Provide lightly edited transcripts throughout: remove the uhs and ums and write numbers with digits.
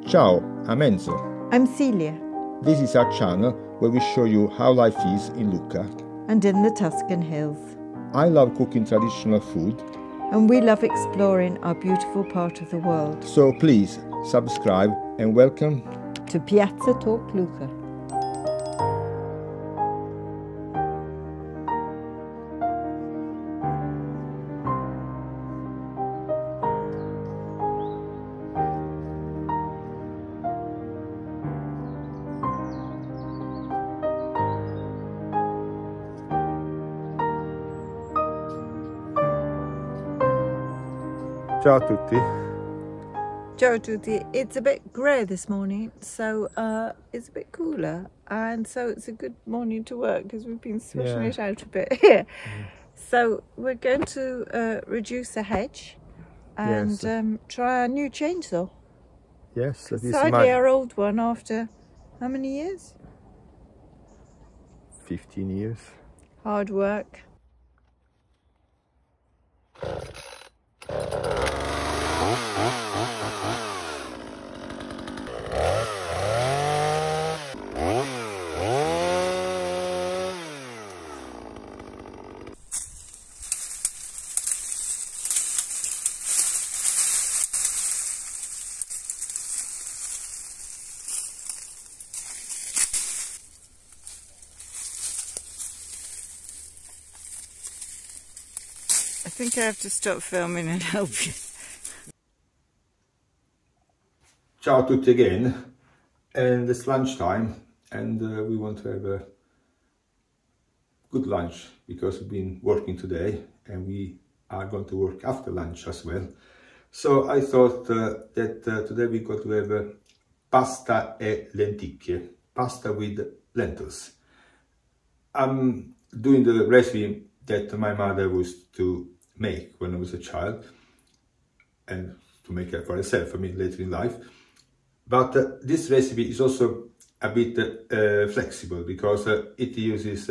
Ciao, I'm Enzo. I'm Celia. This is our channel where we show you how life is in Lucca. And in the Tuscan hills. I love cooking traditional food. And we love exploring our beautiful part of the world. So please subscribe and welcome to Piazza Talk Lucca. Ciao a tutti. Ciao a tutti. It's a bit grey this morning, so it's a bit cooler, and so it's a good morning to work because we've been swishing it out a bit here. So we're going to reduce the hedge and try our new chainsaw. Yes, that is sadly our old one after how many years? 15 years. Hard work. I think I have to stop filming and help you. Ciao a tutti again, and it's lunchtime, and we want to have a good lunch because we've been working today and we are going to work after lunch as well. So I thought that today we're going to have pasta e lenticchie, pasta with lentils. I'm doing the recipe that my mother used to make when I was a child, and to make it for herself, I mean, later in life. But this recipe is also a bit flexible because it uses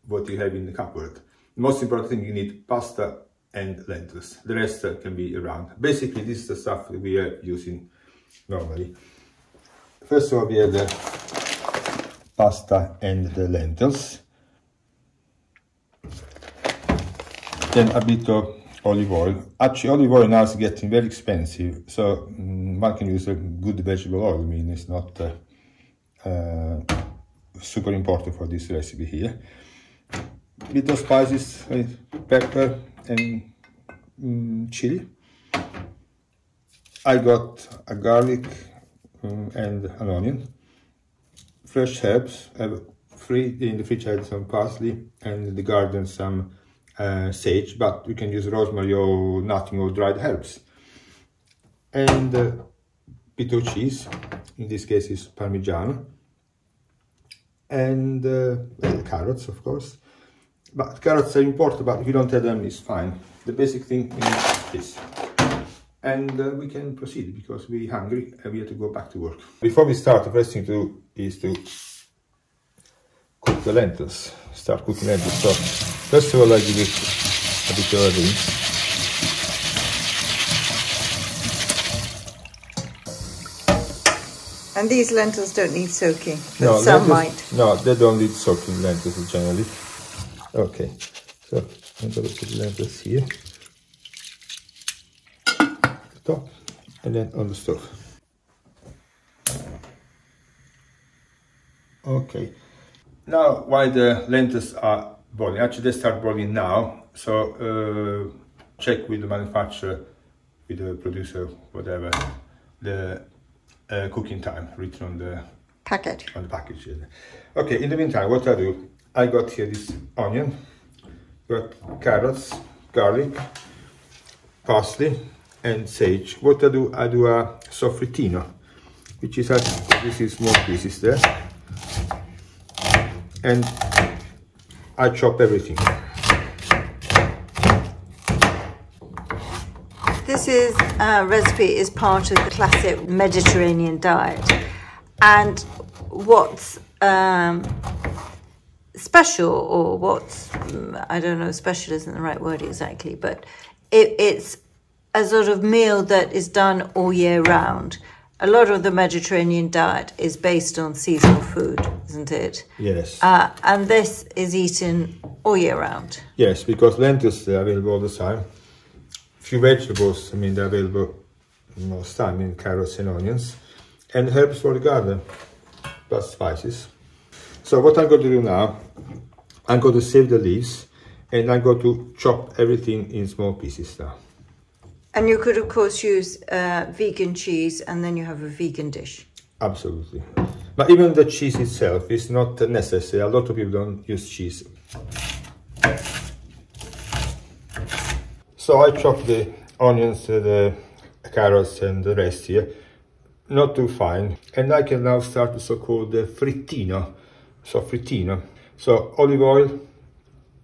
what you have in the cupboard. The most important thing, you need pasta and lentils. The rest can be around. Basically, this is the stuff that we are using normally. First of all, we have the pasta and the lentils. Then a bit of olive oil. Actually, olive oil now is getting very expensive, so one can use a good vegetable oil. I mean, it's not super important for this recipe here. A bit of spices, pepper and chili. I got a garlic and an onion. Fresh herbs. I have in the fridge I had some parsley, and in the garden some sage, but you can use rosemary or nothing or dried herbs. And a bit of cheese, in this case is Parmigiano, and carrots, of course. But carrots are important, but if you don't have them, it's fine. The basic thing is this. And we can proceed because we're hungry and we have to go back to work. Before we start, the first thing to do is to cook the lentils. Start cooking lentils. So first of all, I give it a bit of a rinse. And these lentils don't need soaking, but No, some lentils, might. No, they don't need soaking, lentils generally. Okay, so I'm going to put the lentils here, at the top, and then on the stove. Okay, now while the lentils are boiling, actually they start boiling now, so check with the manufacturer, with the producer, whatever, the cooking time written on the packet. On the package. Okay, in the meantime, what I do, I got here this onion, got carrots, garlic, parsley, and sage. What I do a soffrittino, which is this is small pieces there, and I chop everything. This recipe is part of the classic Mediterranean diet, and what's special, or what's, I don't know, special isn't the right word exactly, but it's a sort of meal that is done all year round. a lot of the Mediterranean diet is based on seasonal food, isn't it? Yes. And this is eaten all year round. Yes, because lentils are available all the time. Few vegetables, I mean, they're available most time, in carrots and onions, and herbs for the garden, plus spices. So what I'm going to do now, I'm going to save the leaves, and I'm going to chop everything in small pieces now. And you could, of course, use vegan cheese, and then you have a vegan dish. Absolutely. But even the cheese itself is not necessary. A lot of people don't use cheese. So I chop the onions, the carrots and the rest here, not too fine. And I can now start the so-called soffritto. So olive oil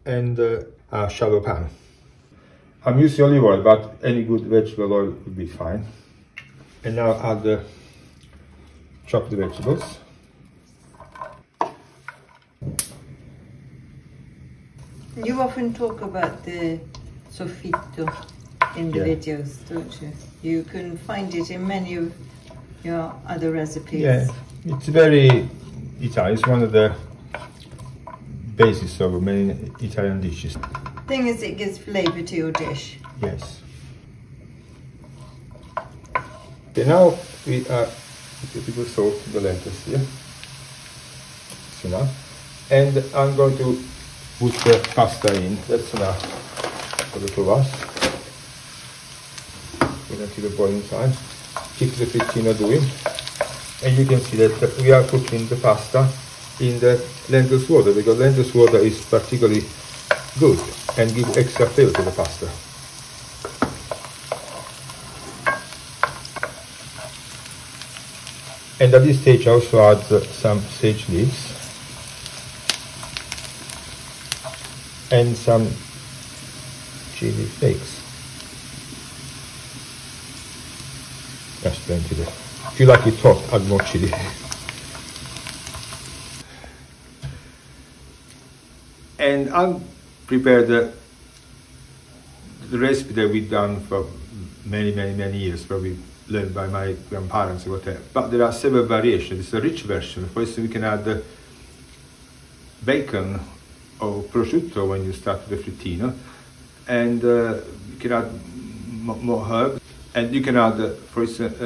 and a shallow pan. I'm using olive oil, but any good vegetable oil would be fine. And now add chop the vegetables. You often talk about the soffritto in the videos, don't you? You can find it in many of your other recipes. Yeah, it's very Italian. It's one of the basis of many Italian dishes. Thing is, it gives flavour to your dish. Yes. Okay, now we add a little salt to the lentils here. That's enough. And I'm going to put the pasta in. That's enough for the two of us. Wait until the boiling time. Keep the frittino doing. And you can see that we are cooking the pasta in the lentils water, because lentils water is particularly good and give extra flavor to the pasta. And at this stage I also add some sage leaves and some chili flakes. That's plenty there. If you like it hot, add more chili. And I'll prepare the recipe that we've done for many years, probably learned by my grandparents or whatever. But there are several variations. It's a rich version. For instance, we can add bacon or prosciutto when you start the frittino, and you can add more herbs, and you can add, for instance,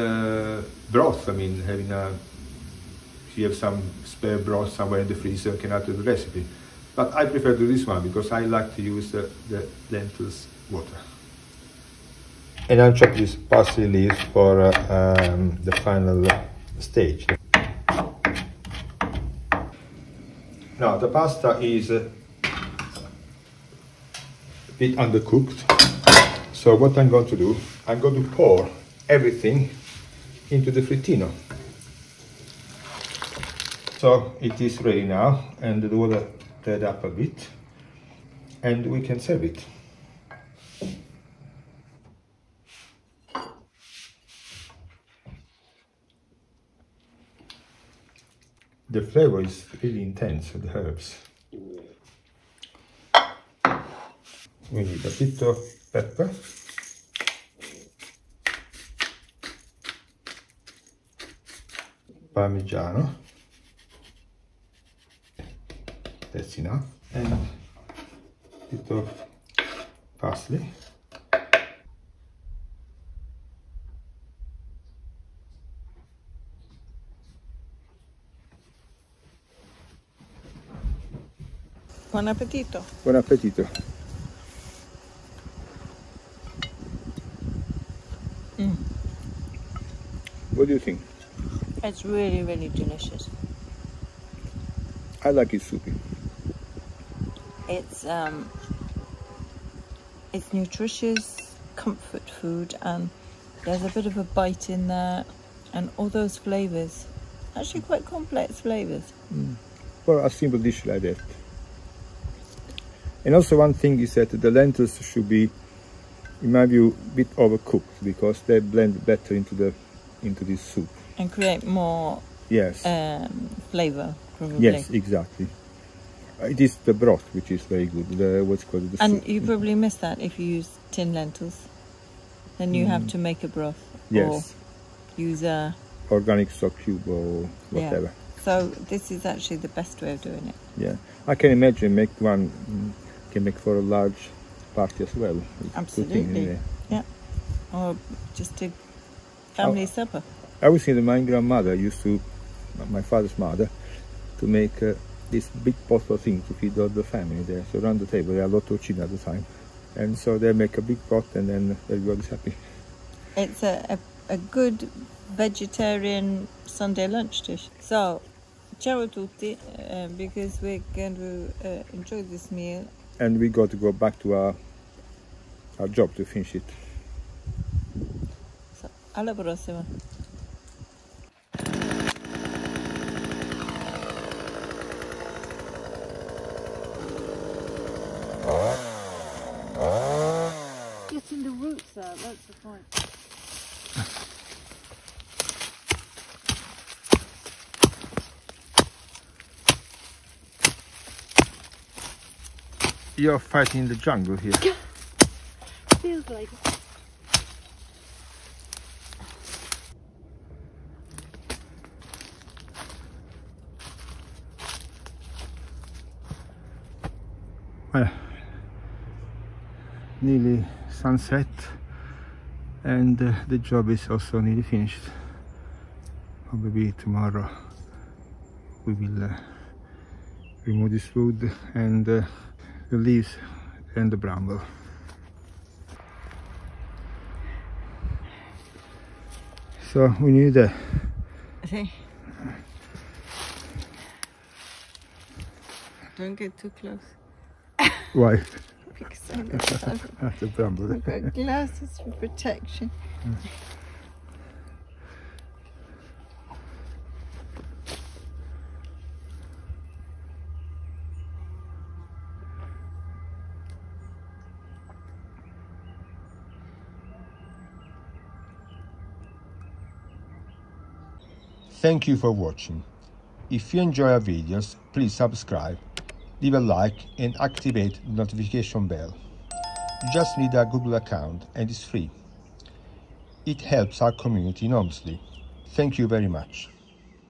broth. I mean, if you have some spare broth somewhere in the freezer, you can add to the recipe. But I prefer to do this one because I like to use the lentils water. And I'll chop these parsley leaves for the final stage. Now the pasta is a bit undercooked. So what I'm going to do, I'm going to pour everything into the frittino. So it is ready now, and the water stirred up a bit, and we can serve it. The flavor is really intense with the herbs. We need a bit of pepper, Parmigiano, that's enough, and a bit of parsley. Buon appetito. Buon appetito. What do you think? It's really, really delicious. I like it soupy. It's nutritious, comfort food, and there's a bit of a bite in there, and all those flavours, actually quite complex flavours. For a simple dish like that. And also one thing is that the lentils should be, in my view, a bit overcooked, because they blend better into this soup. And create more flavour, probably. Yes, exactly. It is the broth which is very good, what's called the and soup. you probably miss that if you use tin lentils. Then you have to make a broth. Yes. Or use a organic stock cube or whatever. Yeah. So this is actually the best way of doing it. Yeah, I can imagine make one, can make for a large party as well. It's absolutely. Yeah, or just a family supper. I was saying that my grandmother used to, my father's mother, to make this big pot of things to feed all the family there. So around the table, there are a lot of children at the time, and so they make a big pot, and then everybody's happy. It's a good vegetarian Sunday lunch dish. So, ciao a tutti, because we're going to enjoy this meal. And we got to go back to our job to finish it. So, alla prossima. Getting the roots out, that's the point. You're fighting in the jungle here. Feels like it. Well, nearly sunset, and the job is also nearly finished. Probably tomorrow we will remove this wood and the leaves and the bramble. So we need a Don't get too close. why? Because I know That's a bramble. I've got glasses for protection. Thank you for watching. If you enjoy our videos, please subscribe, leave a like and activate the notification bell. You just need a Google account and it's free. It helps our community enormously. Thank you very much.